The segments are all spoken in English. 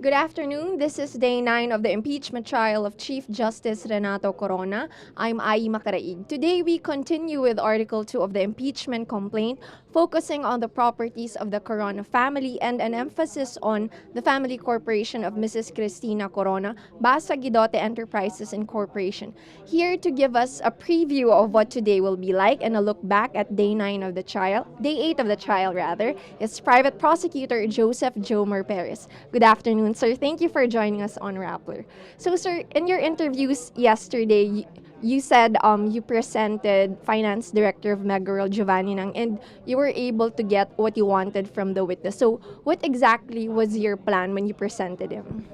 Good afternoon. This is day 9 of the impeachment trial of Chief Justice Renato Corona. I'm Ai Makaraig. Today we continue with Article 2 of the impeachment complaint, focusing on the properties of the Corona family and an emphasis on the family corporation of Mrs. Cristina Corona, Basa Guidote Enterprises Incorporation. Here to give us a preview of what today will be like and a look back at day 9 of the trial, day 8 of the trial rather, is Private Prosecutor Joseph Joemer Perez. Good afternoon, sir. Thank you for joining us on Rappler. So, sir, in your interviews yesterday, you said you presented Finance Director of Megarol Giovanni Nang and you were able to get what you wanted from the witness. So, what exactly was your plan when you presented him?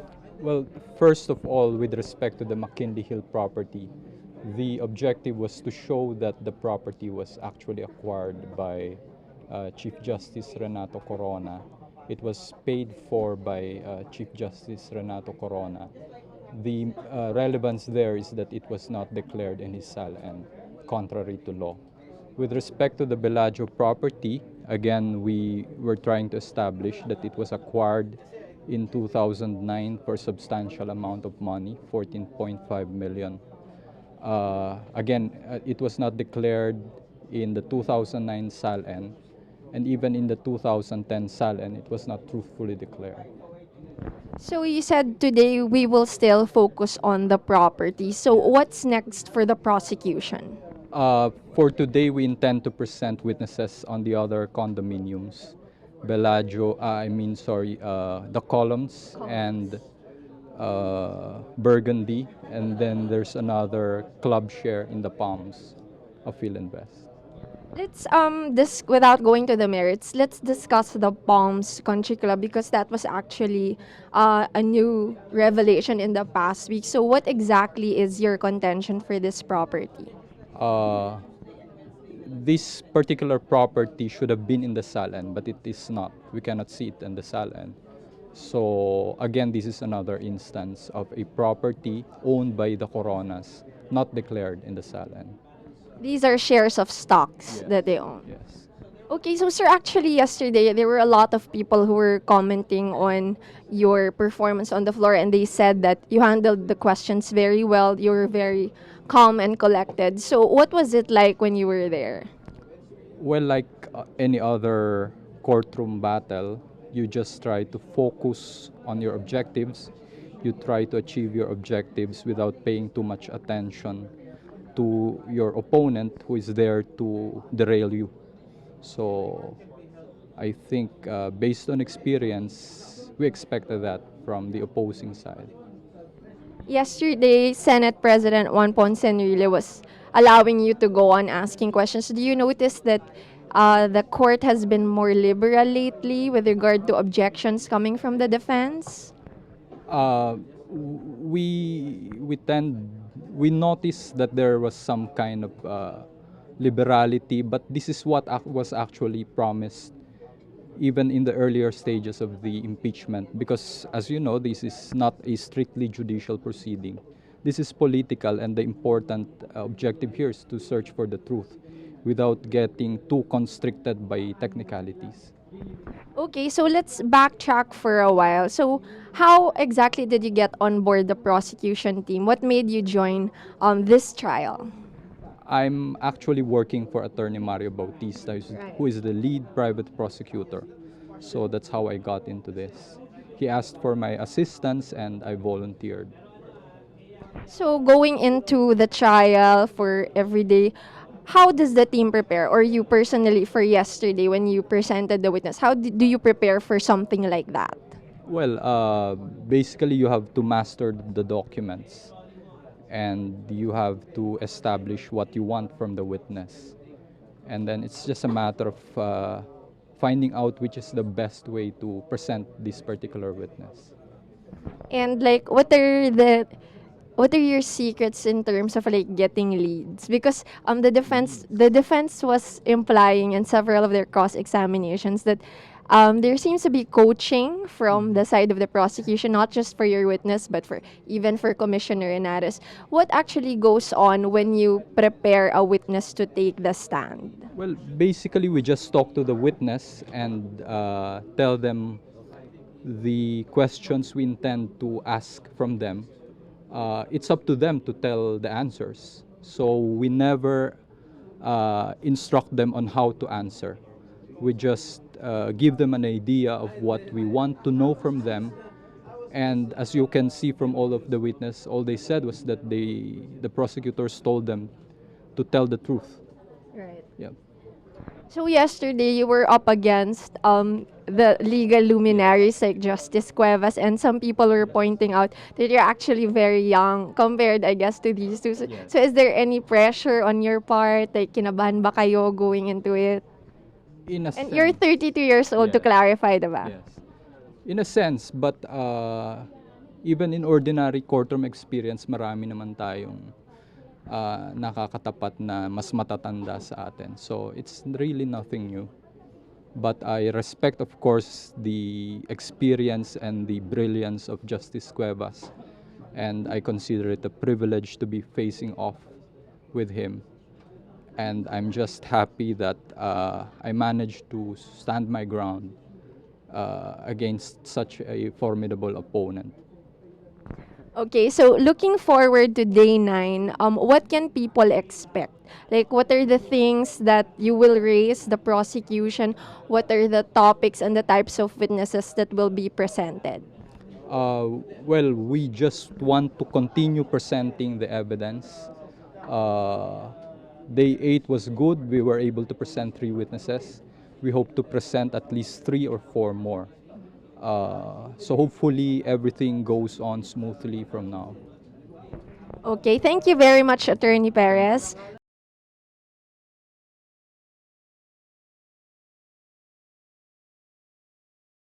Well, first of all, with respect to the McKinley Hill property, the objective was to show that the property was actually acquired by Chief Justice Renato Corona. It was paid for by Chief Justice Renato Corona. The relevance there is that it was not declared in his sal and contrary to law. With respect to the Bellagio property, again, we were trying to establish that it was acquired in 2009 for a substantial amount of money, 14.5 million. It was not declared in the 2009 SALN, and even in the 2010 SALN, it was not truthfully declared. So you said today we will still focus on the property. So what's next for the prosecution? For today, we intend to present witnesses on the other condominiums, the Columns and Burgundy, and then there's another club share in the Palms of Philinvest. Let's this without going to the merits, let's discuss the Palms Country Club because that was actually a new revelation in the past week. So what exactly is your contention for this property? Uh, this particular property should have been in the Salan, but it is not. We cannot see it in the Salan. So again, this is another instance of a property owned by the Coronas, not declared in the Salan. These are shares of stocks Yes. that they own. Yes. Okay, so sir, actually yesterday there were a lot of people who were commenting on your performance on the floor and they said that you handled the questions very well, you were very calm and collected. So what was it like when you were there? Well, like any other courtroom battle, you just try to focus on your objectives. You try to achieve your objectives without paying too much attention to your opponent who is there to derail you. So I think based on experience, we expected that from the opposing side. Yesterday, Senate President Juan Ponce Enrile was allowing you to go on asking questions. Do you notice that the court has been more liberal lately with regard to objections coming from the defense? Uh, we noticed that there was some kind of liberality, but this is what was actually promised even in the earlier stages of the impeachment, because as you know, this is not a strictly judicial proceeding. This is political, and the important objective here is to search for the truth without getting too constricted by technicalities. Okay, so let's backtrack for a while. So, how exactly did you get on board the prosecution team? What made you join this trial? I'm actually working for Attorney Mario Bautista, who is the lead private prosecutor. So that's how I got into this. He asked for my assistance and I volunteered. So, going into the trial for every day, how does the team prepare, or you personally for yesterday when you presented the witness? How do you prepare for something like that? Well, basically, you have to master the documents and you have to establish what you want from the witness. And then it's just a matter of finding out which is the best way to present this particular witness. And like, what are your secrets in terms of like getting leads? Because the defense was implying in several of their cross examinations that there seems to be coaching from the side of the prosecution, not just for your witness, but for even for Commissioner Inares. What actually goes on when you prepare a witness to take the stand? Well, basically, we just talk to the witness and tell them the questions we intend to ask from them, it's up to them to tell the answers. So we never instruct them on how to answer. We just give them an idea of what we want to know from them. And as you can see from all of the witness, all they said was that the prosecutors told them to tell the truth. Right. Yeah. So yesterday you were up against the legal luminaries like Justice Cuevas, and some people were pointing out that you're actually very young compared, I guess, to these two. So, Yes. so is there any pressure on your part? Like, kinabahan ba kayo going into it? In a And you're sense. 32 years old, to Yes. clarify, diba? Yes. In a sense, but even in ordinary courtroom experience, marami naman tayong nakakatapat na mas matatanda sa atin. So it's really nothing new. But I respect, of course, the experience and the brilliance of Justice Cuevas. And I consider it a privilege to be facing off with him. And I'm just happy that I managed to stand my ground against such a formidable opponent. Okay, so looking forward to day 9, what can people expect? Like, what are the things that you will raise, the prosecution? What are the topics and the types of witnesses that will be presented? Well, we just want to continue presenting the evidence. Day 8 was good. We were able to present 3 witnesses. We hope to present at least 3 or 4 more. So hopefully everything goes on smoothly from now. Okay, thank you very much, Attorney Perez.